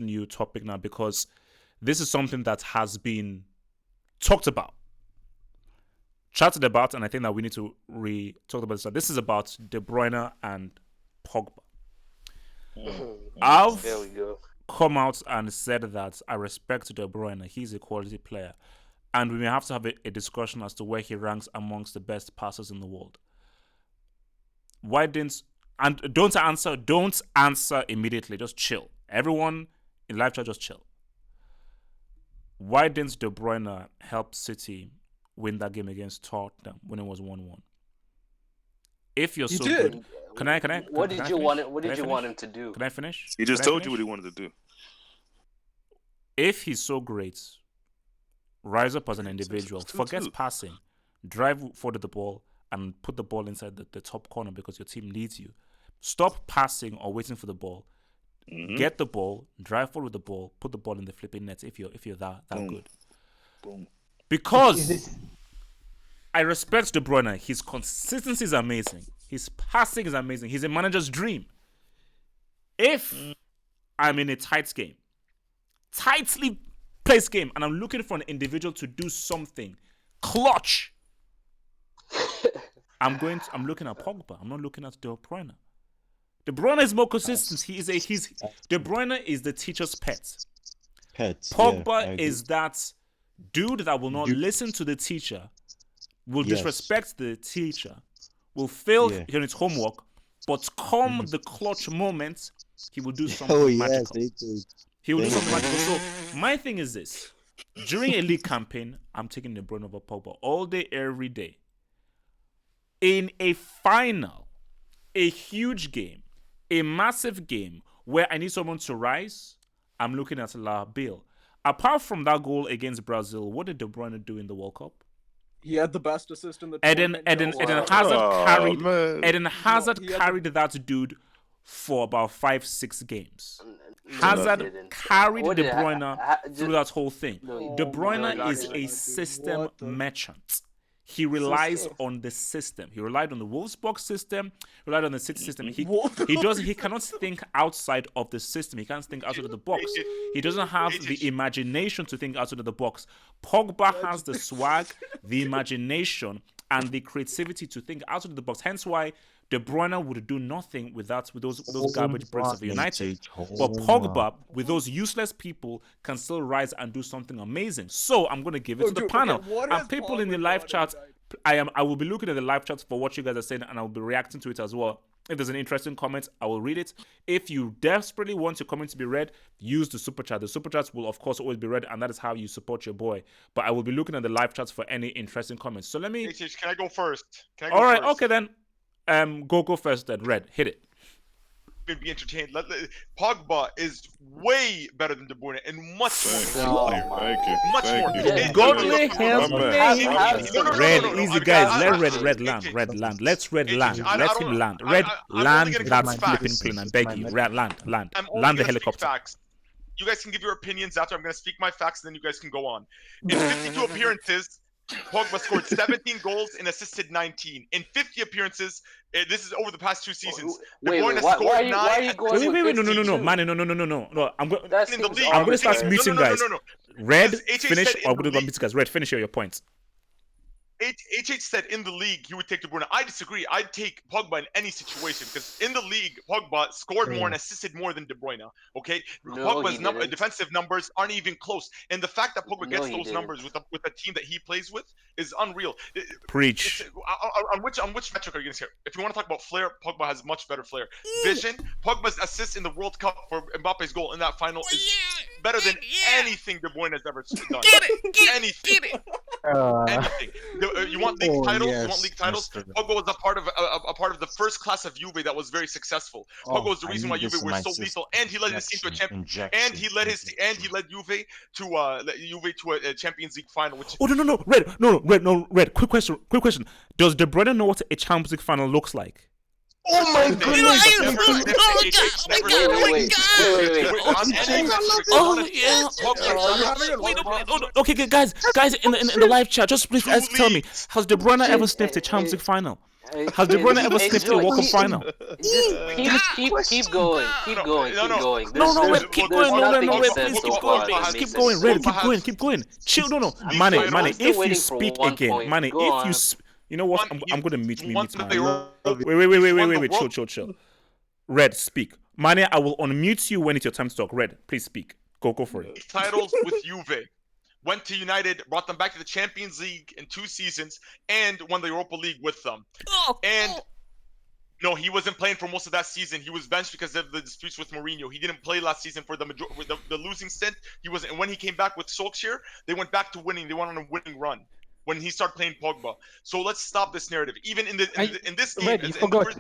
new topic now because this is something that has been talked about, chatted about, and I think that we need to talk about this. So this is about De Bruyne and Pogba. I've There we go. come out and said that I respect De Bruyne. He's a quality player. And we may have to have a discussion as to where he ranks amongst the best passers in the world. Why didn't... And don't answer immediately. Just chill. Everyone in live chat, just chill. Why didn't De Bruyne help City win that game against Tottenham when it was 1-1? If you're so good... Can I What did you want him to do? Can I finish? He just told you what he wanted to do. If he's so great, rise up as an individual. Forget passing. Drive forward the ball and put the ball inside the top corner because your team needs you. Stop passing or waiting for the ball. Get the ball, drive forward with the ball, put the ball in the flipping net if you're that good. Boom. Because I respect De Bruyne. His consistency is amazing. His passing is amazing. He's a manager's dream. If I'm in a tightly placed game, and I'm looking for an individual to do something clutch, I'm looking at Pogba. I'm not looking at De Bruyne. De Bruyne is more consistent. De Bruyne is the teacher's pet. Pogba is that dude that will not listen to the teacher, will disrespect the teacher, will fail on his homework, but come the clutch moment, he will do something magical. He will do something magical. So my thing is this: during a league campaign, I'm taking De Bruyne over Pogba all day, every day. In a final, a huge game, a massive game where I need someone to rise, I'm looking at La Bill. Apart from that goal against Brazil, what did De Bruyne do in the World Cup? He had the best assist in the tournament. Eden Hazard carried that dude for about 5-6 games. Hazard carried De Bruyne through that whole thing. De Bruyne is a system merchant. He relies on the system. He relied on the Wolfsburg system. He relied on the City system. He cannot think outside of the system. He can't think outside of the box. He doesn't have the imagination to think outside of the box. Pogba has the swag, the imagination, and the creativity to think outside of the box. Hence why De Bruyne would do nothing with those garbage bricks of United. But Pogba, with those useless people, can still rise and do something amazing. So I'm going to give it to the panel. And people in the live chat, I will be looking at the live chat for what you guys are saying, and I will be reacting to it as well. If there's an interesting comment, I will read it. If you desperately want your comment to be read, use the super chat. The super chats will, of course, always be read, and that is how you support your boy. But I will be looking at the live chats for any interesting comments. So let me... Can I go first? All right, okay then. Go first then. Red, hit it. Be entertained. Pogba is way better than De Bruyne and much more. Much more. Godly help me. Red, easy guys. Let Red land. Let's Red land. Let him land. Red, land that flipping plane. I beg you. Red, land. Land the helicopter. You guys can give your opinions after. I'm going to speak my facts, and then you guys can go on. In 52 appearances, Pogba scored 17 goals and assisted 19. In 50 appearances, this is over the past 2 seasons. Wait, why are you going wait, no, man, no. I'm going to start muting guys. Red, finish, or I'm going to mute guys. Red, finish your points. HH said in the league he would take De Bruyne. I disagree. I'd take Pogba in any situation because in the league, Pogba scored more and assisted more than De Bruyne. Okay, Pogba's defensive numbers aren't even close, and the fact that Pogba gets those numbers with the team that he plays with is unreal. Preach. On which metric are you going to say? If you want to talk about flair, Pogba has much better flair. Vision. Pogba's assist in the World Cup for Mbappe's goal in that final is better than anything De Bruyne has ever done. Anything. Anything. You want league titles? You want league titles? Pogba was a part of the first class of Juve that was very successful. Pogba was the reason why Juve were so lethal, and he led his team to a champion. And he led Juve to a Champions League final. Which Red. Quick question. Does De Bruyne know what a Champions League final looks like? Oh my goodness! Okay, guys, in the live chat, just please tell me, has De Bruyne ever sniffed a Champions League final? Has De Bruyne ever sniffed a World Cup final? Keep going. No, Red, keep going. No, nothing Red, he said please so keep far going. that Just makes keep going, sense. Red. Keep going. Chill, no. Mane, still if you waiting for speak 1 again, point. Mane, Go if you, on. you know what? I'm gonna mute Won man. the Wait. Chill. Red, speak. Mane, I will unmute you when it's your time to talk. Red, please speak. Go for it. titles with Juve. Went to United, brought them back to the Champions League in 2 seasons, and won the Europa League with them. And no, he wasn't playing for most of that season. He was benched because of the disputes with Mourinho. He didn't play last season for the losing stint. He was, and when he came back with Solskjaer, they went back to winning. They went on a winning run when he started playing Pogba. So let's stop this narrative. Even in this game, Red, you forgot.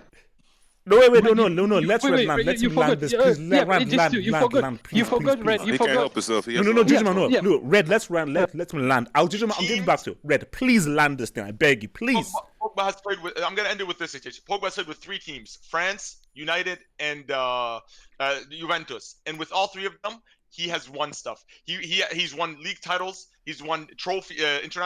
No, wait, no. Let's Red land. Let him land this, please. Land, please. You forgot, Red. You He can't forgot. help himself. He has No, to- Judgman, no. Red, let's land. Let him land. I'll give him back to Red. Please land this thing. I beg you, please. Pogba has played with. I'm gonna end it with this. Pogba has played with 3 teams: France, United, and Juventus. And with all 3 of them, he has won stuff. He's won league titles. He's won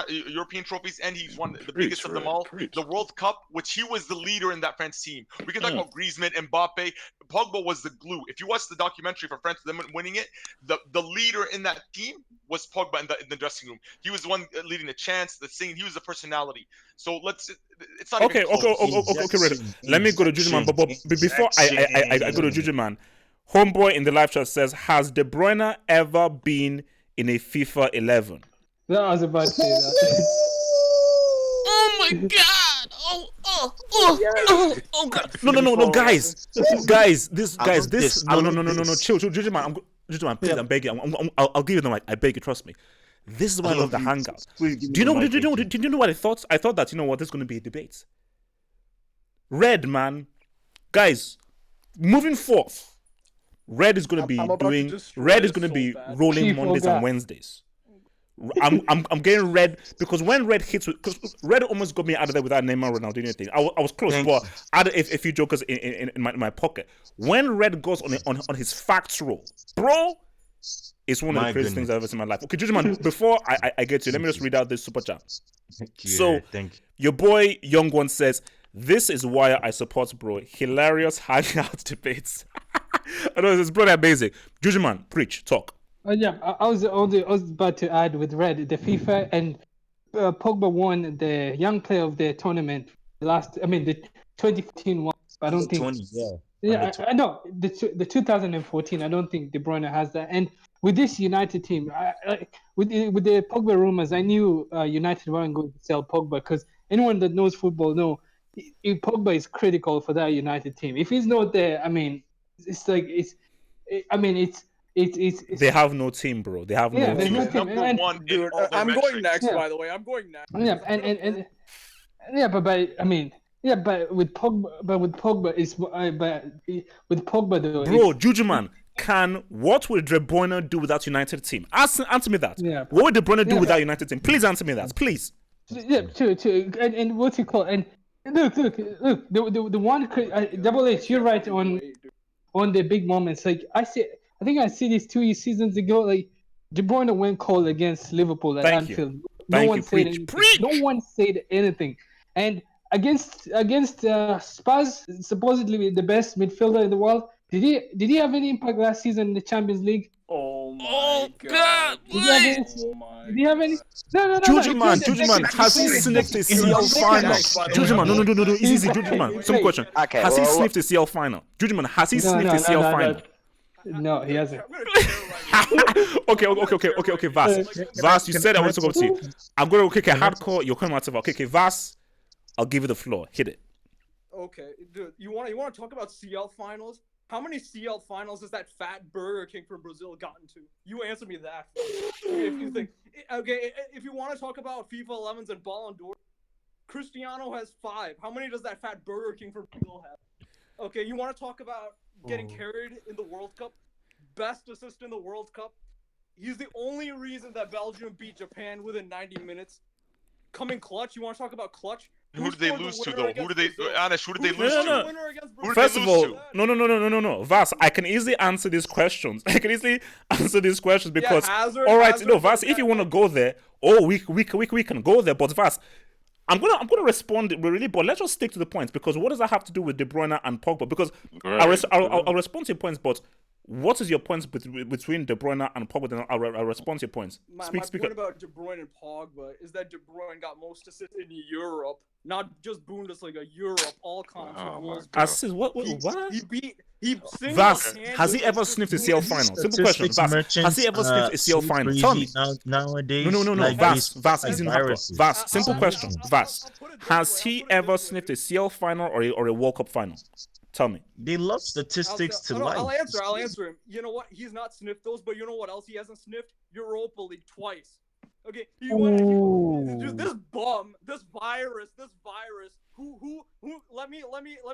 European trophies, and he's won the biggest of them all, the World Cup, which he was the leader in that France team. We can talk about Griezmann, Mbappe. Pogba was the glue. If you watch the documentary for France, them winning it, the leader in that team was Pogba in the dressing room. He was the one leading the chants, the singing. He was the personality. So it's not Okay, even close. okay, Red. Let me go to Judgman. But before I go to Judgman, Homeboy in the live chat says, has De Bruyne ever been in a FIFA 11? No, I was about to say that. Oh my god! Oh god! No, guys, no, chill, Judgman, please, I'm begging. I'll give you the mic. I beg you, trust me. This is why I love the Hangout. Do you know what I thought? I thought that, you know what, there's going to be a debate. Red, man, guys, moving forth. Red is going to be rolling Mondays and Wednesdays. I'm getting Red because when Red hits, because Red almost got me out of there without Neymar Ronaldinho thing. I was close, but I had a few jokers in my pocket. When Red goes on his facts roll, bro, it's one of the craziest things I've ever seen in my life. Okay, Judgman, before I get to you, let me just read out this super chat. So, your boy Young One says, "This is why I support bro. Hilarious Hangout debates." I know it's pretty amazing. Judgman, preach, talk. Yeah, I was about to add with Red, the FIFA and Pogba won the young player of the tournament the 2014 one. I don't think. I know the 2014. I don't think De Bruyne has that. And with this United team, with the Pogba rumors, I knew United weren't going to sell Pogba because anyone that knows football know Pogba is critical for that United team. If he's not there, They have no team, bro. They have no team. No team. Number one, Dude, I'm going next, by the way. I'm going next. Yeah, but with Pogba though. Bro, Judgman, what would De Bruyne do without United team? Answer me that. Yeah. What would De Bruyne do without United team? Please answer me that, please. Yeah, true. And what's it called? And look. The one Double H, you're right on the big moments. Like I think I see this 2 seasons ago. Like De Bruyne went cold against Liverpool at Anfield. No one said anything. And against Spurs, supposedly the best midfielder in the world. Did he have any impact last season in the Champions League? Oh my god! Did he have any? No. Judgman, has he sniffed a CL final? Judgman, no, easy, Judgman. Some question. Okay, has he sniffed a CL final? Judgman, has he sniffed a CL final? No, he hasn't. Okay, Vas, you said I want to go to you. I'm going to hardcore. You're coming out of okay, Vas, I'll give you the floor. Hit it. Okay, dude, you want to talk about CL finals? How many CL finals has that fat Burger King from Brazil gotten to? You answer me that. If you want to talk about FIFA 11s and Ballon d'Or, Cristiano has 5. How many does that fat Burger King from Brazil have? Okay, you want to talk about getting carried in the World Cup? Best assist in the World Cup. He's the only reason that Belgium beat Japan within 90 minutes. Coming clutch. You want to talk about clutch? Who did they lose to, though? Who did they lose to? First of all, no. Vas, I can easily answer these questions. Because, all right, Vas, if you want to go there, we can go there. But Vas, I'm gonna respond really, but let's just stick to the points because what does that have to do with De Bruyne and Pogba? Because I'll respond to your points, but what is your points between De Bruyne and Pogba? Then I'll respond to your points. My point about De Bruyne and Pogba is that De Bruyne got most assists in Europe, not just Bundesliga, Europe, all kinds of goals. Assists? What? He Vas, has he ever sniffed a CL final? Simple question. Vas, has he ever sniffed a CL final? Tell me. Nowadays, No. like Vas, easy enough. Vas, simple question. Vas, has he ever sniffed a CL final or a World Cup final? Tell me. They love statistics to life. I'll answer him. You know what? He's not sniffed those, but you know what else he hasn't sniffed? Europa League twice. Okay, dude, this bum, this virus. Who? Let me.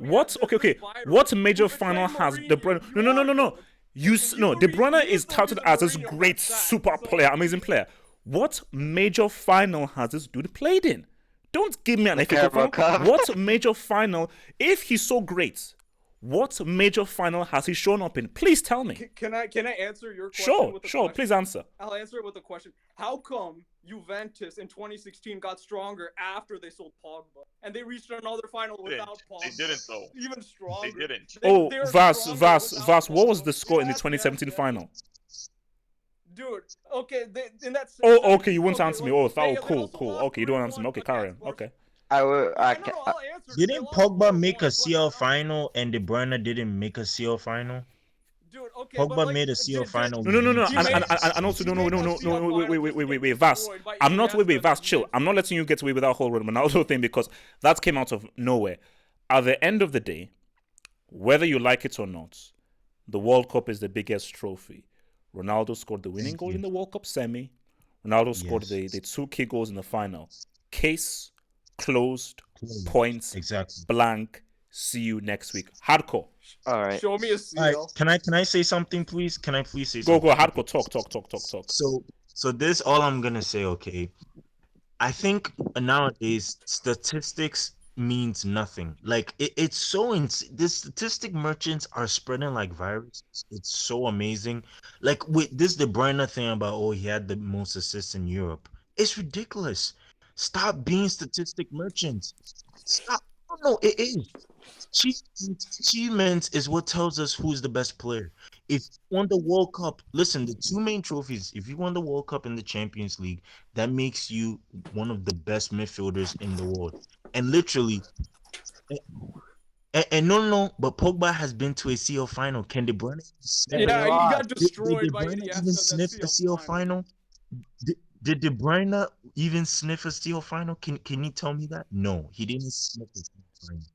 What? Okay. What major final has De Bruyne? No. De Bruyne is touted as this great super player, amazing player. What major final has this dude played in? Don't give me an FA Cup. What major final? If he's so great, what major final has he shown up in? Please tell me. Can I answer your question? Sure. Please answer. I'll answer it with a question. How come Juventus in 2016 got stronger after they sold Pogba and they reached another final without Pogba? They didn't though. Even stronger. They didn't. Vas. What was the score in the 2017 final? Dude, okay, in that. Okay, you won't answer me. Cool. Okay, you don't answer me. Okay, carry on. Okay. Didn't Pogba make a CL final and De Bruyne didn't make a CL final? Dude, okay, Pogba made a CL final. No. And also, wait, Vas. Vas, chill. I'm not letting you get away with that whole Ronaldo thing because that came out of nowhere. At the end of the day, whether you like it or not, the World Cup is the biggest trophy. Ronaldo scored the winning goal in the World Cup semi. Ronaldo scored the 2 key goals in the final. Case closed. Points. Exactly. Blank. See you next week. Hardcore. All right. Show me a seal. Right. Can I say something, please? Can I please say something? Go. Hardcore. Talk. So this all I'm gonna say. Okay, I think nowadays statistics means nothing. Like it's so the statistic merchants are spreading like virus. It's so amazing. Like with this De Bruyne thing about he had the most assists in Europe. It's ridiculous. Stop being statistic merchants. Stop. No, it is. Achievements is what tells us who's the best player. If you won the World Cup, listen, the 2 main trophies, if you won the World Cup and the Champions League, that makes you one of the best midfielders in the world. And literally, and no, but Pogba has been to a CL final. Can De Bruyne? He got destroyed did by De Bruyne even sniff a CL final? Did De Bruyne even sniff a CL final? Can you tell me that? No, he didn't sniff a CL final.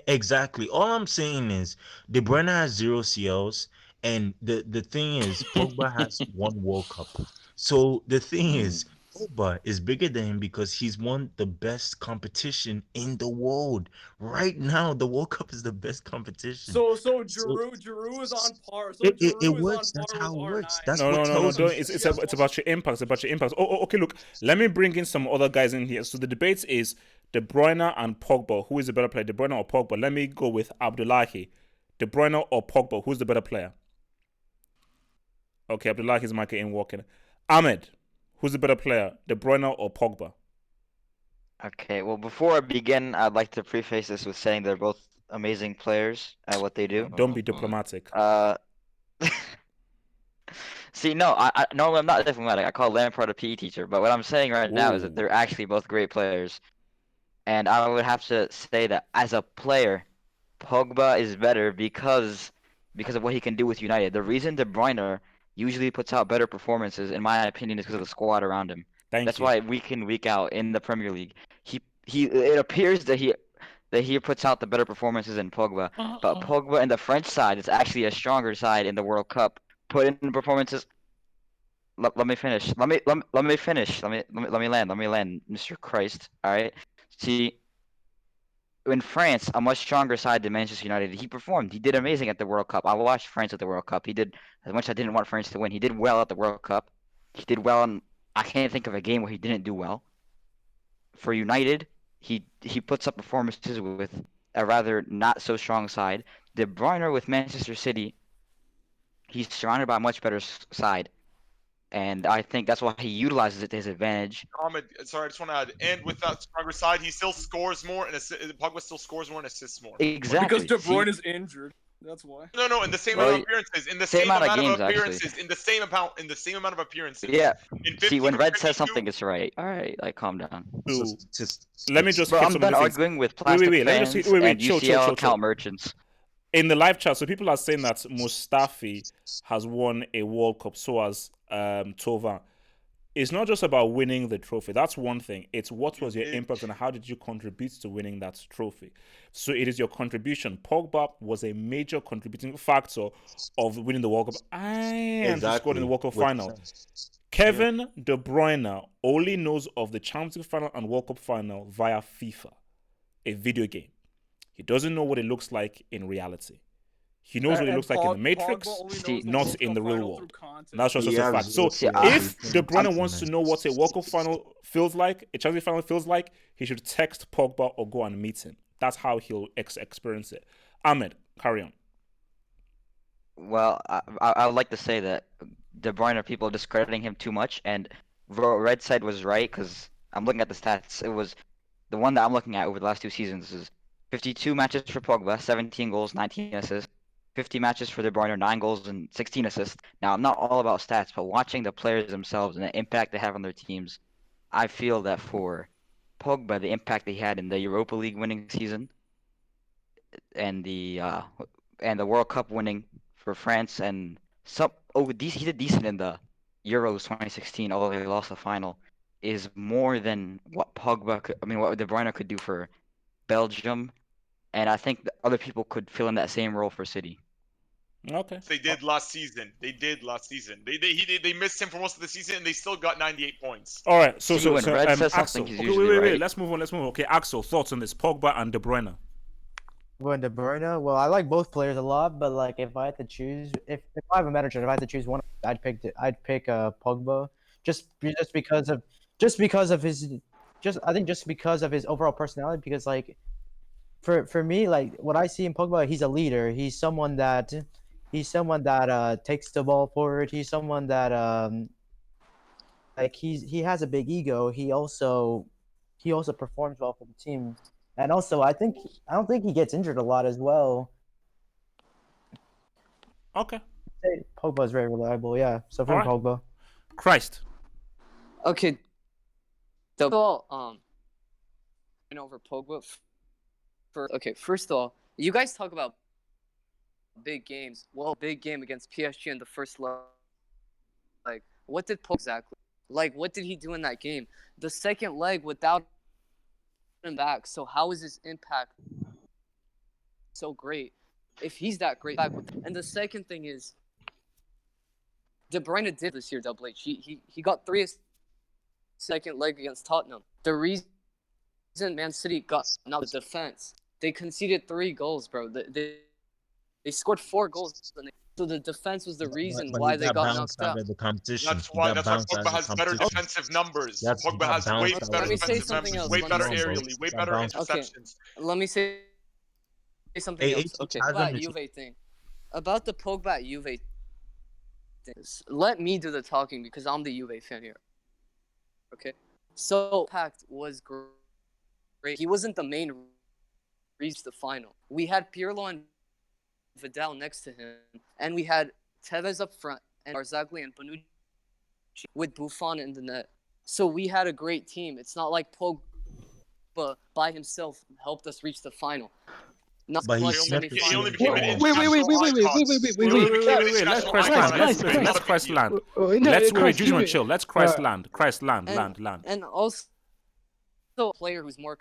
Exactly. All I'm saying is De Bruyne has 0 CLs, and the thing is Pogba has 1 World Cup. So the thing is Pogba is bigger than him because he's won the best competition in the world. Right now, the World Cup is the best competition. So Giroud is on par. So it works. That's how it works. That's what tells you. It's about your impact. It's about your impact. Okay. Look, let me bring in some other guys in here. So the debate is De Bruyne and Pogba. Who is the better player, De Bruyne or Pogba? Let me go with Abdullahi. De Bruyne or Pogba? Who's the better player? Okay, Abdullahi's mic ain't working. Ahmed, who's the better player, De Bruyne or Pogba? Okay, well, before I begin, I'd like to preface this with saying they're both amazing players at what they do. Don't be diplomatic. See, no, I'm not diplomatic. I call Lampard a PE teacher, but what I'm saying right now is that they're actually both great players. And I would have to say that as a player, Pogba is better because of what he can do with United. The reason De Bruyne usually puts out better performances, in my opinion, is because of the squad around him. That's why week in, week out in the Premier League, it appears that he puts out the better performances than Pogba. But Pogba and the French side is actually a stronger side in the World Cup. Put in performances. Let me finish. Let me finish. Let me land, Mr. Christ. All right. See, in France, a much stronger side than Manchester United. He performed. He did amazing at the World Cup. I watched France at the World Cup. He did, as much as I didn't want France to win, he did well at the World Cup. He did well, and I can't think of a game where he didn't do well. For United, he puts up performances with a rather not so strong side. De Bruyne with Manchester City, he's surrounded by a much better side. and I think that's why he utilizes it to his advantage. Ahmed, sorry, I just want to add, and with that stronger side, he still scores more, and Pogba still scores more and assists more. Exactly. Because De Bruyne See? is injured. That's why. No, in the same Well, amount of appearances, in the same same amount of amount of games, appearances, actually. in the same amount of appearances. Yeah. In See, 50 when or Red says 52 something, it's right. All right, like calm down. So Ooh. statistics. Let me just Bro, hit I'm some of done the things. arguing with plastic Let me just fans wait, and chill, UCL chill. account merchants. In the live chat, so people are saying that Mustafi has won a World Cup, so has Tova. It's not just about winning the trophy. That's one thing. It's what was your impact and how did you contribute to winning that trophy. So it is your contribution. Pogba was a major contributing factor of winning the World Cup and he scored in the World Cup final. Kevin De Bruyne only knows of the Champions League final and World Cup final via FIFA, a video game. He doesn't know what it looks like in reality. He knows what it looks like in the Matrix, not in the real world. And that's just a fact. So if De Bruyne wants to know what a World Cup final feels like, a Champions League final feels like, he should text Pogba or go and meet him. That's how he'll experience it. Ahmed, carry on. Well, I would like to say that De Bruyne people are discrediting him too much, and Red said was right because I'm looking at the stats. It was the one that I'm looking at over the last 2 seasons is 52 matches for Pogba, 17 goals, 19 assists. 50 matches for De Bruyne, 9 goals and 16 assists. Now, I'm not all about stats, but watching the players themselves and the impact they have on their teams, I feel that for Pogba, the impact they had in the Europa League winning season and the World Cup winning for France and he did decent in the Euros 2016, although they lost the final, is more than what what De Bruyne could do for Belgium, and I think that other people could fill in that same role for City. Okay. They did last season. They missed him for most of the season, and they still got 98 points. All right. So Red says Axel. something, he's Okay, usually wait. right. Let's move on. Okay, Axel, thoughts on this? Pogba and De Bruyne. Going De Bruyne. Well, I like both players a lot, but like if I had to choose, if I have a manager, if I had to choose one, I'd pick Pogba just because of his overall personality. Because like for me, like what I see in Pogba, he's a leader. He's someone that takes the ball forward. He's someone that like he has a big ego. He also performs well for the team. And also, I don't think he gets injured a lot as well. Okay. Pogba is very reliable, yeah. So from Pogba. Christ. Okay. So, over Pogba. First of all, you guys talk about big games. Well, big game against PSG in the first leg. Like, what did Pogba exactly? Like, what did he do in that game? The second leg without him back. So how is his impact so great if he's that great back with him? And the second thing is De Bruyne did this year, Double H. He got 3 second leg against Tottenham. The reason Man City got now the defense. They conceded 3 goals, bro. They scored 4 goals. So the defense was the reason why they got knocked out. Of the competition. That's why Pogba has better defensive numbers. Pogba has way better defensive numbers, way better aerially, way better interceptions. Let me say something else. Okay, about Juve thing. About the Pogba Juve thing. Let me do the talking because I'm the Juve fan here. Okay? So, impact was great. He wasn't the main reason the final. We had Pirlo and Vidal next to him, and we had Tevez up front, and Barzagli and Bonucci with Buffon in the net. So we had a great team. It's not like Pogba by himself helped us reach the final. But he only became an Wait. Let's Christ land. Let's Christ land. And also a player who's more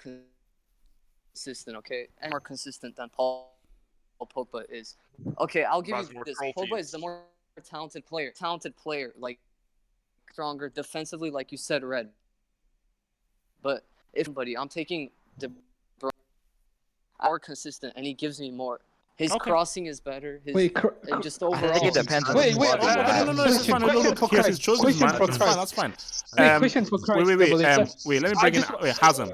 consistent, okay? And more consistent than Paul Pogba is. Okay, I'll give you this. Pogba is the more talented player, like stronger defensively, like you said, Red. But I'm taking De Bruyne, more consistent, and he gives me more. His crossing is better. And just overall. I think it depends on That's fine. Question for Christ. Wait, let me bring in Hazem.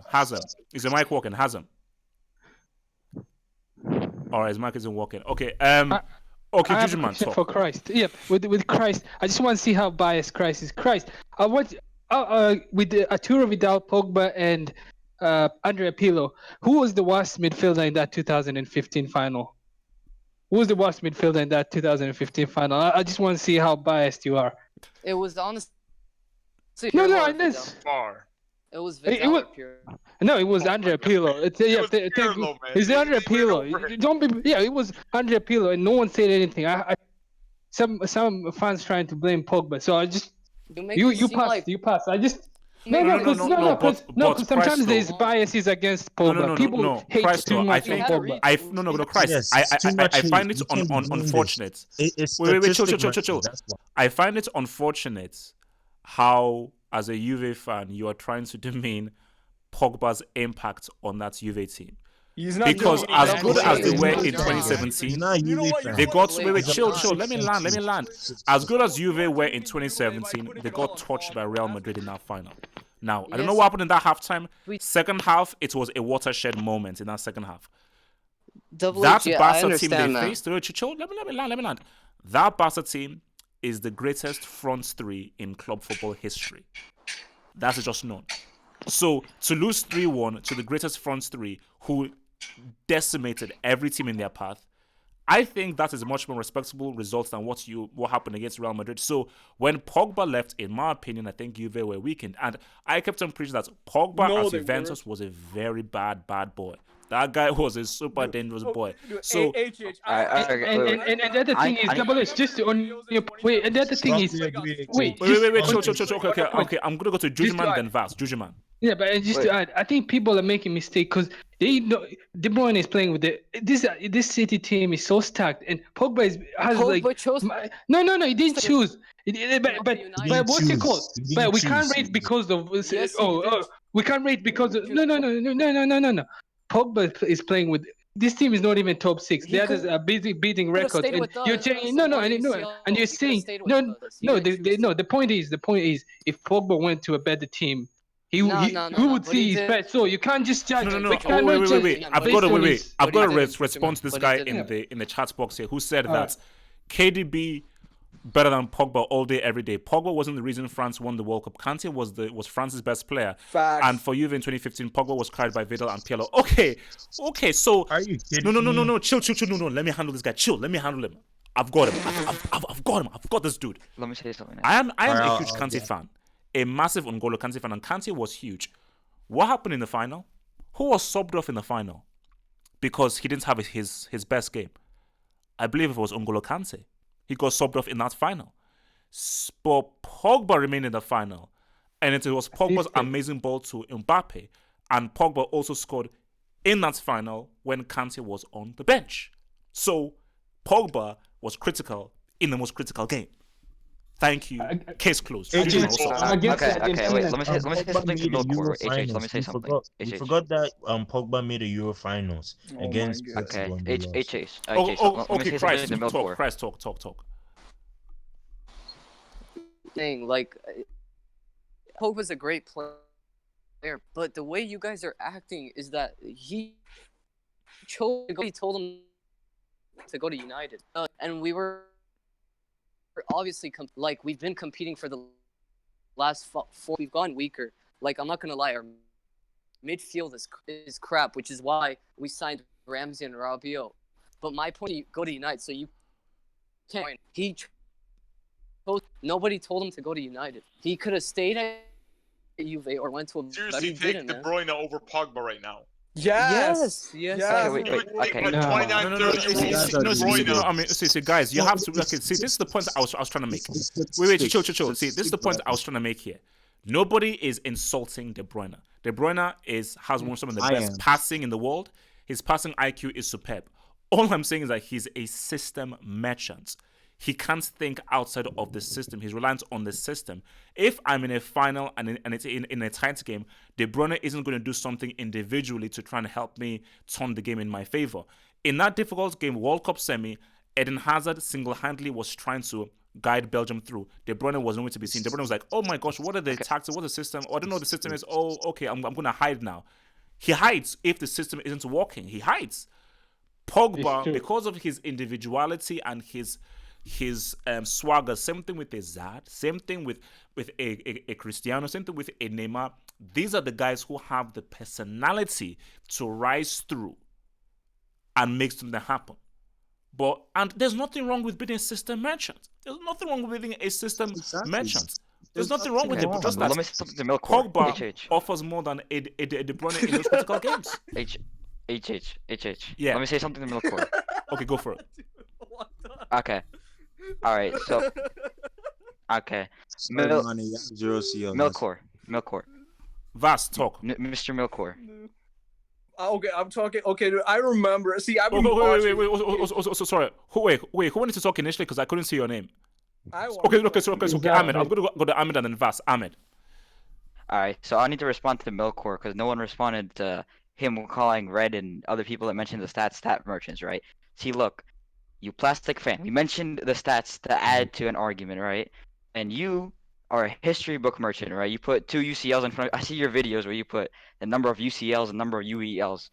Is the mic working? Hazem. All right, his mic isn't working. Okay. Okay, I have a Jujuman, question talk. for Christ. Yep, with Christ, I just want to see how biased Christ is. Christ, with Arturo Vidal, Pogba, and Andrea Pirlo, who was the worst midfielder in that 2015 final? Who was the worst midfielder in that 2015 final? I just want to see how biased you are. It was honestly No, Pirlo or I Vidal. this. Far. It was It Vidal was- or Pirlo. No, it was Oh my Andrea God, Pirlo. man. It's Pirlo, man. It's They Andrea went over Pirlo. it. Don't be. Yeah, it was Andrea Pirlo, and no one said anything. Some fans trying to blame Pogba. So I just You make you it seem passed. like You passed. I just No, no, because but sometimes there's Christo. biases against Pogba. People hate Christo, too I much on think Pogba. no, Christ. Yes, I, it's too I, much I find hate. it You can't be doing this. unfortunate. It's Wait, chill. statistic matches, that's why. I find it unfortunate how, as a Juve fan, you are trying to demean Pogba's impact on that Juve team. He's not Because doing as anything. good as they He's were not in a fan. 2017, He's not a You know Juve what? fan. they got Wait, wait, chill. Let me He's land. As good as Juve were in Juve, 2017, by they putting it got all on touched by Pogba. Real Madrid in that final. Now, I don't Yes. know what happened in that halftime. We- Second half, it was a watershed moment in that second half. Double That H, yeah, I Barca team they understand that. faced, chill, let me land. That Barca team is the greatest front three in club football history. That's just known. So to lose 3-1 to the greatest front three who decimated every team in their path, I think that is a much more respectable result than what happened against Real Madrid. So when Pogba left, in my opinion, I think Juve were weakened. And I kept on preaching that Pogba No, at they Juventus was a very bad boy. That guy was a super dangerous boy. So Alright, And the other thing is, double H, just on your wait. And the other thing is, wait, wait, okay. I'm gonna go to Just to Jujuman add- then Vaz. Jujuman. Yeah, but just to add, I think people are making mistake because they know De Bruyne is playing with this City team is so stacked, and Pogba has Pogba chose no, he didn't choose. But United. what's it called? He But didn't we can't choose. rate because of Yes, he did. we can't rate because of no. Pogba is playing with. This team is not even top 6. He The others could- are busy beating could've records. stayed And with you're us saying and no, won and UCL. you're He could've saying stayed with no, us. He didn't choose to. The point is if Pogba went to a better team, we No, would but he see his did- best. So you can't just judge. No. We cannot judge Wait. I've based got on to his- I've got to But he didn't. respond to this But he guy didn't. in the chat box here who said Alright. that KDB better than Pogba all day every day. Pogba wasn't the reason France won the World Cup. Kante was France's best player. Facts. And for Juve in 2015, Pogba was carried by Vidal and Pirlo. Okay. So Are you kidding no. Chill. No. Let me handle this guy. Chill. Let me handle him. I've got him. I've got him. I've got this dude. Let me say something. I am Alright, a huge I'll Kante go. fan, a massive N'Golo Kante fan, and Kante was huge. What happened in the final? Who was subbed off in the final because he didn't have his best game? I believe it was N'Golo Kante. He got subbed off in that final. But Pogba remained in the final, and it was Pogba's amazing ball to Mbappe, and Pogba also scored in that final when Kante was on the bench. So Pogba was critical in the most critical game. Thank you. Case closed. Hey, Jujuman, James, what's up? Against Okay, Argentina. wait. Let me say Pogba something to made the Milk Euro HH. Let me finals. say You something. forgot, you HH. forgot that Pogba made the Euro finals Oh against my God. Portugal. Okay, and they lost. HH. Oh, Let me okay, say Christ, something to Milk War. Christ, talk. Thing like Pogba's a great player, but the way you guys are acting is that he chose to go. He told him to go to United, and we were obviously we've been competing for the last 4. We've gone weaker. Like, I'm not gonna lie, our midfield is crap, which is why we signed Ramsey and Rabiot. But my point, you go to United, so you can't. Nobody told him to go to United. He could have stayed at Juve or went to a. Seriously, he take didn't, De man. Bruyne over Pogba right now. Yes. Okay, wait. You would take Okay. a No. 29, No. 30 See, year see, old no, De Bruyne. I mean, see, guys, you have to. Okay, see, this is the point I was trying to make. Wait, chill. See, this is the point I was trying to make here. Nobody is insulting De Bruyne. De Bruyne has some of the best passing in the world. His passing IQ is superb. All I'm saying is that he's a system merchant. He can't think outside of the system. He's reliant on the system. If I'm in a final and it's in a tight game, De Bruyne isn't going to do something individually to try and help me turn the game in my favor. In that difficult game, World Cup semi, Eden Hazard single-handedly was trying to guide Belgium through. De Bruyne was nowhere to be seen. De Bruyne was like, oh my gosh, what are the tactics? What's the system? Oh, I don't know what the system is. Oh, okay, I'm going to hide now. He hides if the system isn't working. He hides. Pogba, true. because of his individuality and his swagger, same thing with a Zad, same thing with a Cristiano, same thing with a Neymar. These are the guys who have the personality to rise through and make something happen. And there's nothing wrong with being a system merchant. There's nothing wrong with being a system merchant. There's nothing wrong with it, but just that Let me say something to Milkor. Pogba offers more than a De Bruyne in those critical games. HH. Yeah. Let me say something to Milkor. Okay, go for it. What the? Okay. All right. So. Okay. Sorry, Manny, you have zero CL. Milkor. Vast, talk. Mr. Milkor. Okay, I'm talking. Okay, dude, I remember. See, I've been Wait. Sorry. Who wanted to talk initially? Because I couldn't see your name. Okay. Ahmed. I'm going to go to Ahmed and then Vast. Ahmed. All right. So I need to respond to the Milkor because no one responded to him calling Red and other people that mentioned the stat merchants, right? See, look, you plastic fan. We mentioned the stats to add to an argument, right? And you are a history book merchant, right? You put 2 UCLs in front of. I see your videos where you put the number of UCLs and number of UELs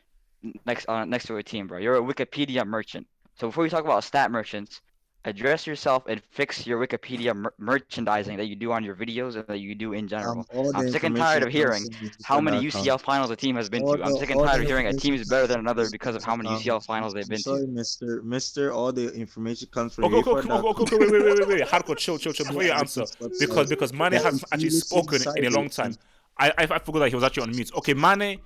next to a team, bro. You're a Wikipedia merchant. So before you talk about stat merchants, address yourself and fix your Wikipedia merchandising that you do on your videos and that you do in general. I'm sick and tired of hearing how many UCL finals a team has been to. I'm sick and tired of hearing a team is better than another because of how many UCL finals they've been sorry, to. Mister, all the information comes from Okay, wait. Hardcore, chill. Before you answer, because Mane hasn't actually spoken in a long time. I forgot that he was actually on mute. Okay, Mane,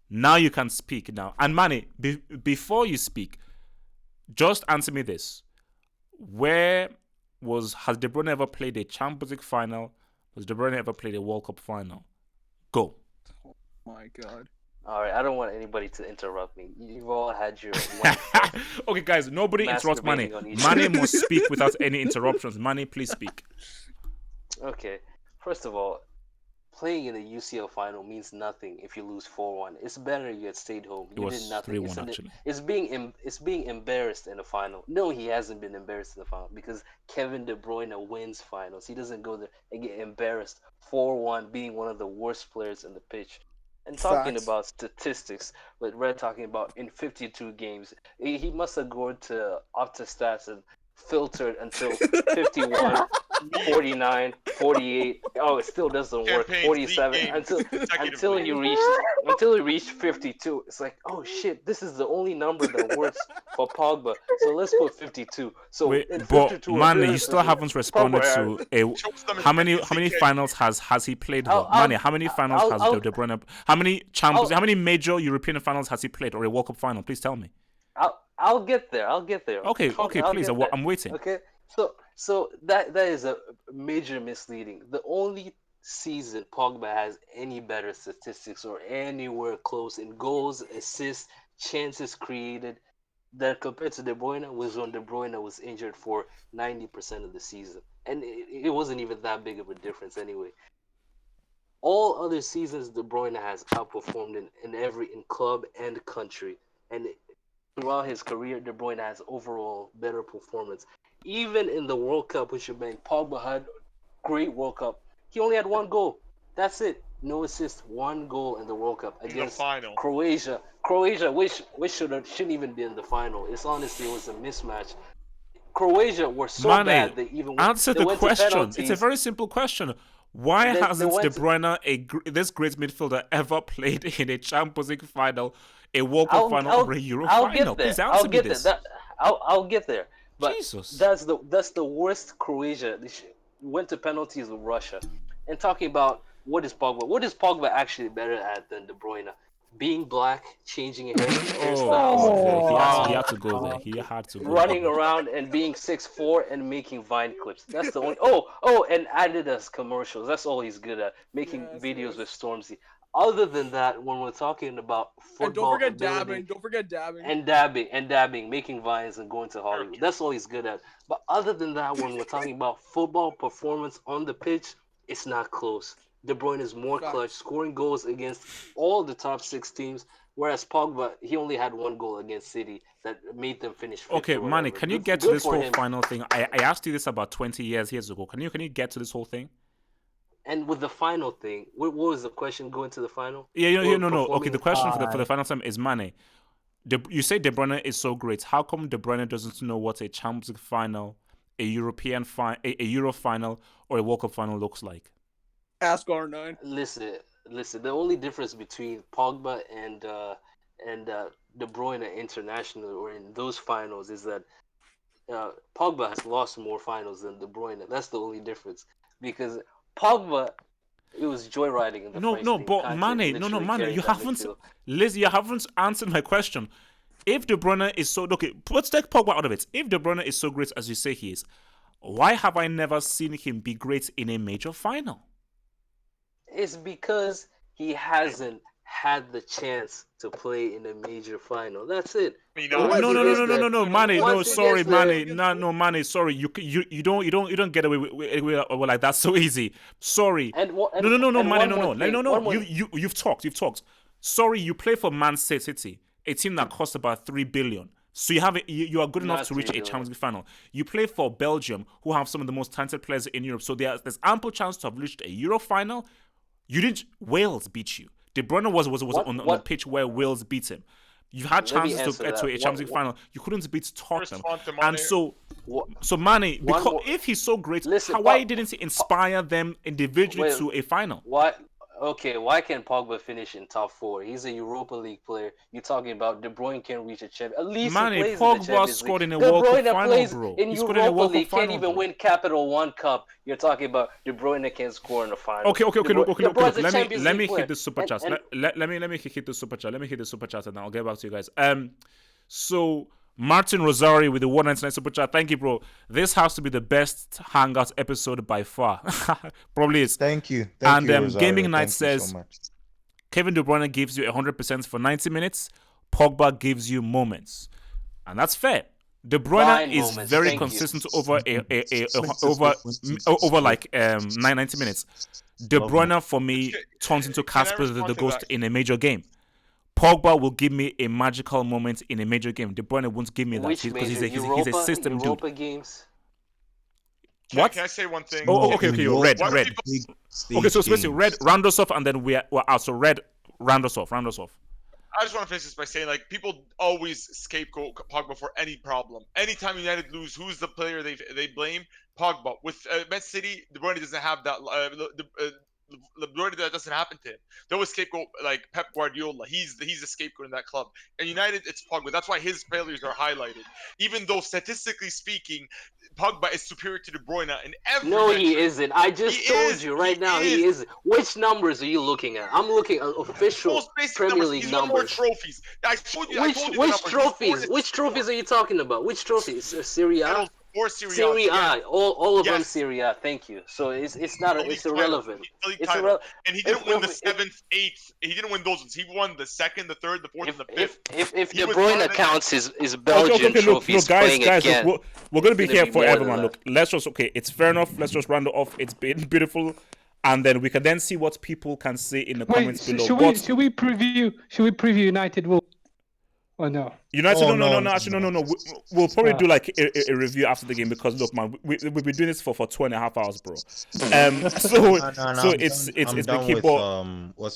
now you can speak now. And Mane, before you speak, just answer me this. Has De Bruyne ever played a Champions League final? Has De Bruyne ever played a World Cup final? Go. Oh my God. All right, I don't want anybody to interrupt me. You've all had your. Okay, guys, nobody interrupts Mane. Mane must speak without any interruptions. Mane, please speak. Okay, first of all, playing in the UCL final means nothing if you lose 4-1. It's better you had stayed home. You did nothing. 3-1 actually. It's being embarrassed in the final. No, he hasn't been embarrassed in the final because Kevin De Bruyne wins finals. He doesn't go there and get embarrassed 4-1, being one of the worst players in the pitch. And talking about statistics, with Red talking about in 52 games, he must have gone to OptaStats and filtered until 51, 49, 48. Oh, it still doesn't work. 47 until you reach 52. It's like, oh shit, this is the only number that works for Pogba. So let's put 52. So wait, but man, you still haven't responded to how many finals has he played? Though? Manny, how many finals has De Bruyne? How many how many major European finals has he played, or a World Cup final? Please tell me. I'll get there. Okay, please. I'm waiting. Okay, so that is a major misleading. The only season Pogba has any better statistics or anywhere close in goals, assists, chances created that compared to De Bruyne was when De Bruyne was injured for 90% of the season, and it wasn't even that big of a difference anyway. All other seasons, De Bruyne has outperformed in club and country, and throughout his career, De Bruyne has overall better performance. Even in the World Cup, which Pogba had great World Cup. He only had one goal. That's it. No assist. One goal in the World Cup against Croatia. Which shouldn't even be in the final. It was a mismatch. Croatia were so bad they even answer the question. It's a very simple question. Why hasn't De Bruyne, this great midfielder, ever played in a Champions League final, a World Cup final, or a Euro final? Please answer me this. I'll get there. But Jesus. That's the worst Croatia. They went to penalties with Russia. And talking about what is Pogba actually better at than De Bruyne? Being black, changing hairstyles. He had to go there. He had to go running around and being 6'4" and making Vine clips. That's the only. And Adidas commercials. That's all he's good at. Making videos with Stormzy. Other than that, when we're talking about football, and don't forget dabbing. And dabbing, making vines and going to Hollywood. That's all he's good at. But other than that, when we're talking about football performance on the pitch, it's not close. De Bruyne is more clutch, scoring goals against all the top 6 teams, whereas Pogba, he only had one goal against City that made them finish fifth. Okay, Manny, can you get to this whole final thing? I asked you this about 20 years ago. Can you get to this whole thing? And with the final thing, what was the question going to the final? No. Okay, the question for the final time is, Mane, You say De Bruyne is so great. How come De Bruyne doesn't know what a Champions League final, a a Euro final, or a World Cup final looks like? Ask R9. Listen. The only difference between Pogba and De Bruyne internationally or in those finals is that Pogba has lost more finals than De Bruyne. That's the only difference. Because Pogba, it was joyriding in the first No, thing. but Kante Mane, literally Mane, carried you that haven't, midfield. Liz, you haven't answered my question. If De Bruyne is so okay, let's take Pogba out of it. If De Bruyne is so great as you say he is, why have I never seen him be great in a major final? It's because he hasn't had the chance to play in a major final. That's it. No, Mane, no, sorry, Mane, Mane, sorry, you don't get away with like that so easy. Sorry, no, Mane, you've talked. Sorry, you play for Man City, a team that costs about 3 billion. So you are good enough to reach a Champions League final. You play for Belgium, who have some of the most talented players in Europe. So there's ample chance to have reached a Euro final. You didn't. Wales beat you. De Bruyne was on the pitch where Wales beat him. You had chances to get to a Champions League final. You couldn't beat Tottenham. And so Mane, because if he's so great, why didn't he inspire them individually to a final? Why can't Pogba finish in top 4? He's a Europa League player. You're talking about De Bruyne can reach a champion. At least Mane, he plays Pogba in the Champions scored League. in a World Cup final, plays bro. in He scored in a Europa World Cup League, final, can't even bro. win Capital One Cup. You're talking about De Bruyne can score in the final. Okay. Look, let me hit the super And- chat. Let me hit the super chat. Let me hit the super chat, and I'll get back to you guys. So Martin Rosario with the 199 super chat. Thank you, bro. This has to be the best Hangout episode by far. Probably is. Thank you. And Rosario. Gaming Night Thank you says so much. Kevin De Bruyne gives you 100% for 90 minutes. Pogba gives you moments, and that's fair. De Bruyne Fine is moments. very Thank you. consistent over over like 90 minutes. De Bruyne for me turns into Casper the Ghost in a major game. Pogba will give me a magical moment in a major game. De Bruyne won't give me that Which because he's major? a system Europa dude. games? What? Can I say one thing? Okay. Red. Why do Okay, so it's basically Red round us off, and then we're out. So Red round us off. I just want to finish this by saying, like, people always scapegoat Pogba for any problem. Anytime United lose, who's the player they blame? Pogba. With Man City, De Bruyne doesn't have that. De Bruyne, that doesn't happen to him. They always scapegoat like Pep Guardiola. He's the scapegoat in that club. And United, it's Pogba. That's why his failures are highlighted. Even though statistically speaking, Pogba is superior to De Bruyne in every. No, metric. he isn't. I just told you right now he isn't. Which numbers are you looking at? I'm looking at official Most basic Premier numbers. League He's won more numbers. trophies. I told you. Which the numbers. trophies? Which trophies are you talking about? Which trophies? Serie A? Or Serie A. Serie A. All of them Yes. Serie A. Thank you. So it's not The it's league irrelevant. title. The league It's title. irrelevant. And he didn't win the 7th, 8th. He didn't win those ones. He won the 2nd, the 3rd, the 4th, and the 5th. If He De was Bruyne one of the- counts his Belgian Look, trophies playing guys, again. look, we're gonna be it's here gonna be more forever, than man. that. Look, let's just it's fair enough. Let's just round it off. It's been beautiful, and then we can then see what people can say in the comments below. Should we preview United Wolves? Or no? United, Oh, no. no. Actually, no. We'll probably do like a review after the game because look, man, we've been doing this for 2.5 hours, bro. So No, it's I'm been done key, with but what's